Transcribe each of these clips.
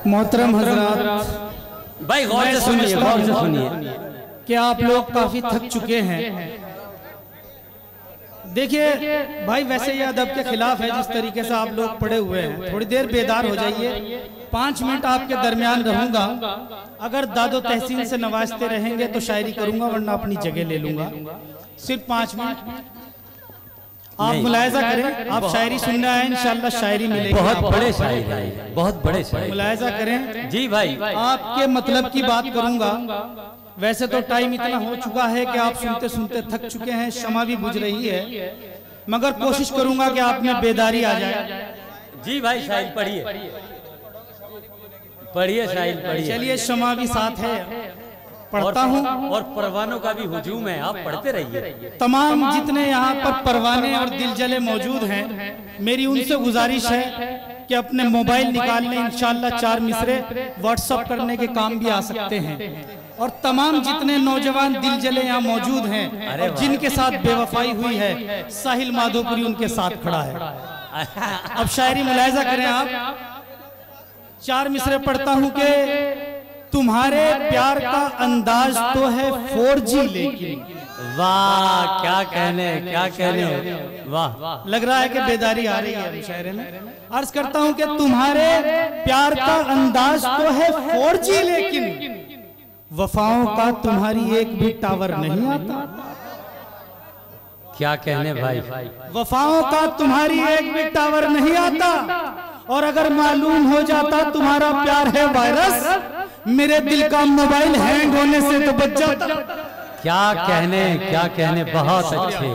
मोहतरम हजरात, भाई गौर से सुनिए, गौर से सुनिए कि आप लोग काफी थक चुके हैं। देखिए भाई, वैसे ये अदब के खिलाफ है जिस तरीके से आप लोग पड़े हुए हैं। थोड़ी देर बेदार हो जाइए, 5 मिनट आपके दरमियान रहूंगा। अगर दादो तहसीन से नवाजते रहेंगे तो शायरी करूंगा, वरना अपनी जगह ले लूंगा। सिर्फ 5 मिनट आप मुलायजा करें। आप शायरी सुनने आए, इंशाल्लाह शायरी मिलेगी। बहुत बड़े शायर हैं, बहुत बड़े शायर। मुलायजा करें जी भाई। आपके मतलब की बात करूंगा। वैसे तो टाइम इतना हो चुका है कि आप सुनते सुनते थक चुके हैं, शमा भी बुझ रही है, मगर कोशिश करूंगा कि आप में बेदारी आ जाए। जी भाई, शायरी पढ़िए, पढ़िए शायरी पढ़िए। चलिए, शमा भी साथ है, पढ़ता हूँ। और परवानों का भी हुजूम है, आप पढ़ते रहिए। तमाम जितने यहाँ पर परवाने और दिलजले मौजूद हैं, मेरी उनसे गुजारिश है कि अपने मोबाइल निकाल लें। इंशाल्लाह 4 मिसरे व्हाट्सएप करने के काम भी आ सकते हैं। और तमाम जितने नौजवान दिलजले यहाँ मौजूद हैं और जिनके साथ बेवफाई हुई है, साहिल माधोपुरी उनके साथ खड़ा है। अब शायरी मुलायजा करें आप। 4 मिसरे पढ़ता हूँ कि तुम्हारे प्यार का अंदाज तो है 4G, लेकिन वाह क्या कहने, क्या कहने, वाह। लग रहा है कि बेदारी आ रही है शायरे में। अर्ज करता हूँ कि तुम्हारे प्यार का अंदाज तो है 4G, लेकिन वफाओं का तुम्हारी एक भी टावर नहीं आता। क्या कहने भाई, वफाओं का तुम्हारी एक भी टावर नहीं आता। और अगर मालूम हो जाता तुम्हारा प्यार है वायरस, मेरे दिल का मोबाइल हैंग होने से तो बच जाता। क्या कहने, क्या कहने, बहुत अच्छे,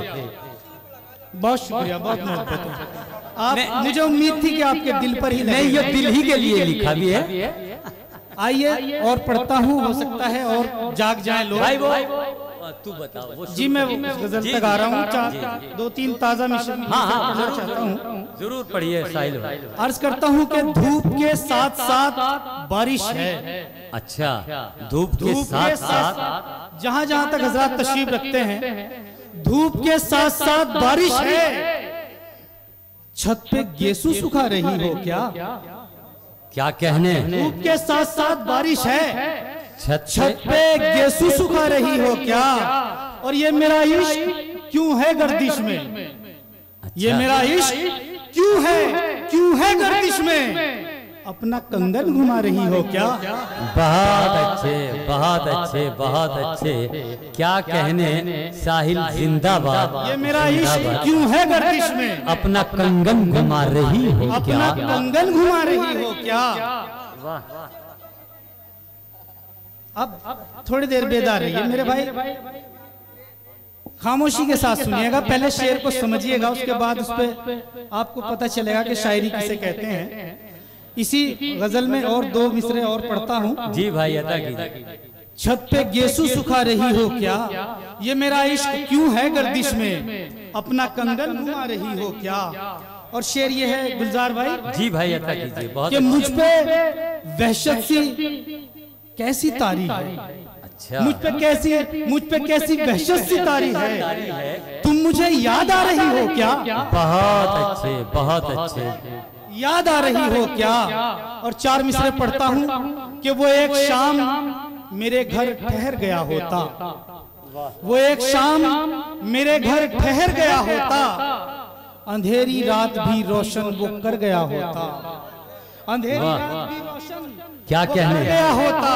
बहुत शुक्रिया, बहुत मोहब्बत है आप। मुझे उम्मीद थी कि आपके दिल पर ही नहीं, ये दिल ही के लिए लिखा भी है। आइए और पढ़ता हूँ, हो सकता है और जाग जाए लोग। भाई वो तू बताओ। जी मैं गजल तक आ रहा हूँ। 2-3 ताजा मिशन चाहता हूँ, जरूर पढ़िए साहिल भाई। अर्ज करता हूँ कि धूप के साथ साथ बारिश है। अच्छा, धूप के साथ साथ, जहाँ जहाँ तक हजरात तशरीफ रखते हैं, धूप के साथ साथ बारिश है। छत पे गेसू सुखा रही हो क्या? क्या कहने, धूप के साथ साथ बारिश है, छत पे गेसू सुखा रही हो क्या? और ये मेरा इश्क क्यों है गर्दिश में? ये मेरा इश्क क्यों है गर्दिश में? अपना कंगन घुमा रही हो क्या? बहुत अच्छे, बहुत अच्छे, बहुत अच्छे। क्या कहने साहिल, जिंदाबाद। ये मेरा इश्क क्यों है गर्दिश में? अपना कंगन घुमा रही हो क्या? अपना कंगन घुमा रही हो क्या? अब थोड़ी देर बेदार रहिए मेरे भाई, खामोशी के साथ सुनिएगा। पहले शेर को समझिएगा, उसके बाद उस पर आपको पता चलेगा कि शायरी किसे कहते हैं। इसी गजल में और 2 मिसरे और पढ़ता हूँ। जी भाई, अदा कीजिए। छत पे गेसू सुखा रही हो क्या? ये मेरा इश्क क्यों है गर्दिश में? अपना कंगन घुमा रही हो क्या? और शेर ये है गुलजार भाई। जी भाई, अदा कीजिए। बहुत कि मुझ पे वहशत सी कैसी तारी है। अच्छा, मुझ पे कैसी वहशत सी तारी है। तुम मुझे याद आ रही हो क्या? बहुत अच्छे, बहुत अच्छे। याद आ रही हो क्या? और 4 मिसरे पढ़ता हूँ कि वो एक शाम मेरे घर ठहर गया होता। वो एक शाम मेरे घर ठहर गया होता। अंधेरी रात भी रोशन वो कर गया होता। अंधेरी रात भी रोशन क्या कहने गया होता।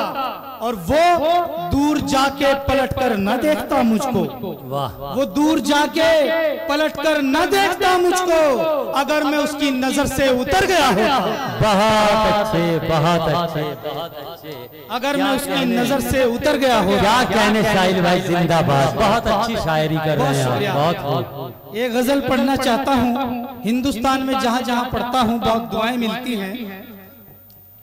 और वो दूर जाके पलटकर न देखता मुझको। वाह, वो दूर जाके पलटकर न देखता मुझको, अगर मैं उसकी नजर से उतर गया होता। बहुत अच्छे, बहुत अच्छे, बहुत अच्छे। अगर मैं उसकी नजर से उतर गया होता। क्या कहने साहिल भाई, जिंदाबाद। बहुत अच्छी शायरी कर रहे हैं, बहुत। एक गजल पढ़ना चाहता हूँ। हिंदुस्तान में जहाँ जहाँ पढ़ता हूँ बहुत दुआएं मिलती हैं।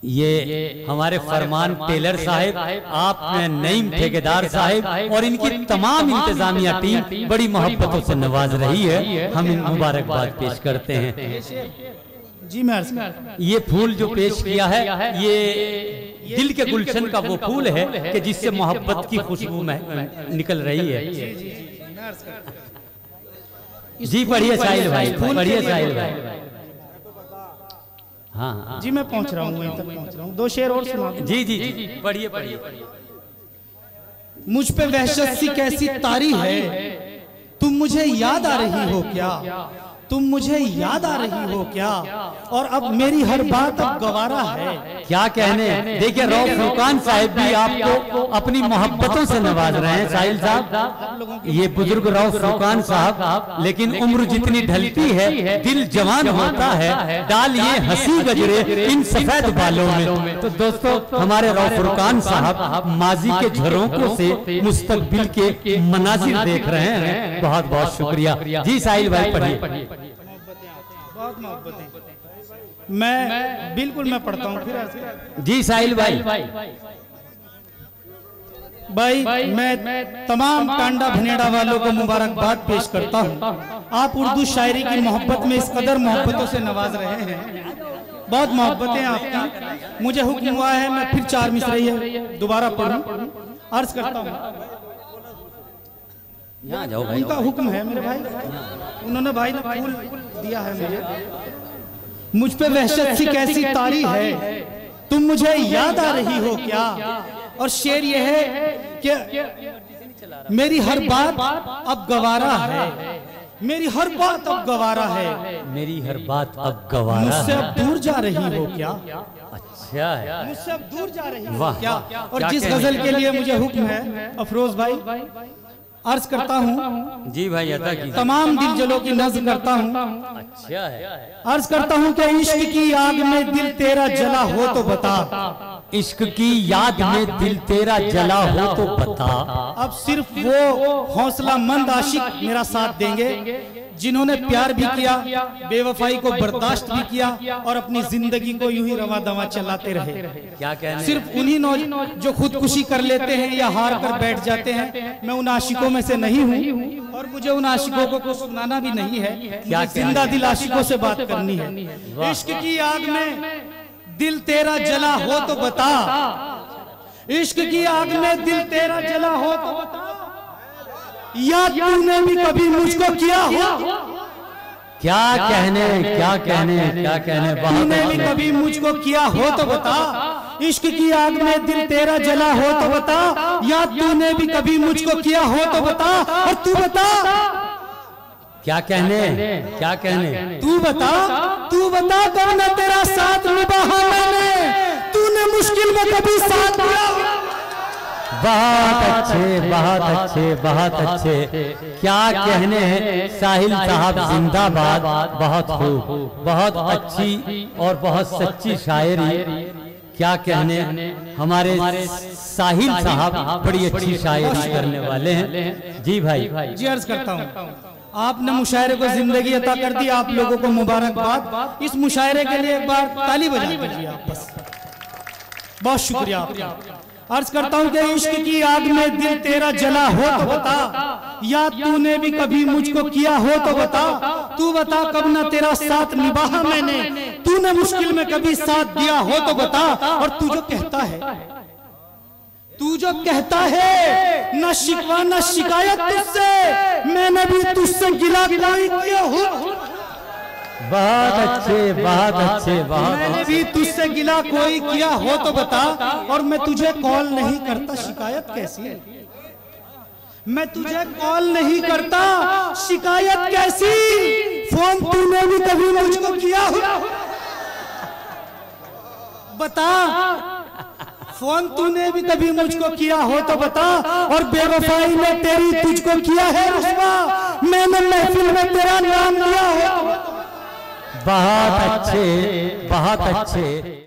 ये हमारे फरमान टेलर साहिब, आप नईम ठेकेदार साहिब और इनकी तमाम इंतजामिया टीम बड़ी मोहब्बतों से नवाज रही है। हम इन मुबारकबाद पेश करते हैं। जी मैं ये फूल जो पेश किया है, ये दिल के गुलशन का वो फूल है कि जिससे मोहब्बत की खुशबू निकल रही है। जी पढ़िए साहिल भाई, पढ़िए साहिल भाई। हाँ जी मैं पहुंच रहा हूँ, वहीं तक पहुंच रहा हूँ। 2 शेर और सुना दूं। जी जी जी पढ़िए पढ़िए। मुझ पे वहशत सी कैसी तारी है, तुम मुझे याद आ रही हो क्या, तुम मुझे याद आ रही हो क्या, और अब मेरी हर बात अब गवारा है। क्या कहने। देखिए रऊफ फुरकान साहिब भी आपको अपनी मोहब्बतों से नवाज रहे हैं साहिल साहब। ये बुजुर्ग रऊफ फुरकान साहब, लेकिन उम्र जितनी ढलती है दिल जवान होता है, डाल ये हंसी गजरे इन सफेद बालों में। तो दोस्तों हमारे रऊफ फुरकान साहब माजी के झरोकों से मुस्तकबिल के मनाजिर देख रहे हैं। बहुत बहुत शुक्रिया जी। साहिल भाई पढ़िए। बहुत मोहब्बतें मैं बिल्कुल मैं पढ़ता हूँ फिर जी। साहिल भाई मैं तमाम टांडा भनेड़ा वालों को मुबारकबाद पेश करता हूँ। आप उर्दू शायरी की मोहब्बत में इस कदर मोहब्बतों से नवाज रहे हैं, बहुत मोहब्बतें आपकी। मुझे हुक्म हुआ है मैं फिर 4 मिसरे दोबारा पढ़ूं। अर्ज करता हूँ, यहाँ जाओ भाई। उनका हुक्म है मेरे भाई, उन्होंने भाई ने फूल दिया है मुझे। मुझ पे वहशत सी कैसी तारी है, तुम मुझे याद आ रही हो क्या। और शेर ये है कि मेरी हर बात अब गवारा है, मेरी हर बात अब गवारा है, मेरी हर बात अब गवारा है। मुझसे अब दूर जा रही हो क्या। अच्छा है, मुझसे अब दूर जा रही हो क्या। और जिस गजल के लिए मुझे हुक्म है अफरोज भाई, अर्ज करता हूँ जी भाई अदा की। तमाम दिलजलों की नज़्म करता हूँ। अच्छा है। अर्ज करता हूँ कि इश्क की आग में दिल तेरा जला हो तो बता, इश्क की याद में दिल तेरा जला हो तो बता। अब सिर्फ वो हौसला मंद आशिक मेरा साथ देंगे जिन्होंने प्यार भी किया, बेवफाई को बर्दाश्त भी किया और अपनी जिंदगी को यूं ही रवा दवा चलाते रहे। क्या कहने। सिर्फ उन्हीं जो खुदकुशी कर लेते हैं या हार कर बैठ जाते हैं, मैं उन आशिकों में से नहीं हूँ और मुझे उन आशिकों को कुछ सुनाना भी नहीं है। मुझे जिंदा दिल आशिकों से बात करनी है। इश्क की आग में दिल तेरा जला हो तो बता, इश्क की आग में दिल तेरा जला हो तो बता, या तूने भी कभी मुझको किया हो। क्या कहने क्या कहने क्या कहने। तूने भी कभी मुझको किया हो तो बता, इश्क की आग में दिल तेरा जला हो तो बता, या तूने भी कभी मुझको किया हो तो बता। और तू बता क्या कहने क्या कहने। तू बता कब न तेरा साथ निभाया मैंने, तूने मुश्किल में कभी साथ दिया। बहुत अच्छे बहुत अच्छे बहुत अच्छे। क्या कहने हैं साहिल साहब जिंदाबाद। बहुत खूब, बहुत अच्छी और बहुत सच्ची शायरी। क्या कहने। हमारे साहिल साहब बड़ी अच्छी शायरी करने वाले हैं। जी भाई जी अर्ज करता हूँ, आपने मुशायरे को जिंदगी अता कर दी, आप लोगों को मुबारकबाद। इस मुशायरे के लिए एक बार ताली बजा दीजिए आप बस। बहुत शुक्रिया आपका। अर्ज करता हूँ कि इश्क की आग में दिल तेरा जला हो तो बता, या तूने भी कभी मुझको किया हो तो बता। तू बता कब ना तेरा साथ निभाया मैंने, तूने मुश्किल में कभी साथ दिया हो तो बता। और तू जो कहता है न शिकवा न शिकायत तुझसे, मैंने भी तुझसे गिला कोई किया हो। बहुत अच्छे बहुत अच्छे बहुत। मैंने भी तुझसे गिला कोई किया हो तो बता। और मैं तुझे कॉल नहीं करता, शिकायत कैसी है। मैं तुझे कॉल नहीं करता, शिकायत कैसी। फोन तूने भी कभी मुझको किया हो बता, फोन तूने भी कभी मुझको किया हो तो बता। और बेवफाई ने तेरी तुझको किया है रुस्वा, मैंने महफिल में तेरा नाम लिया हो। बहुत अच्छे बहुत अच्छे।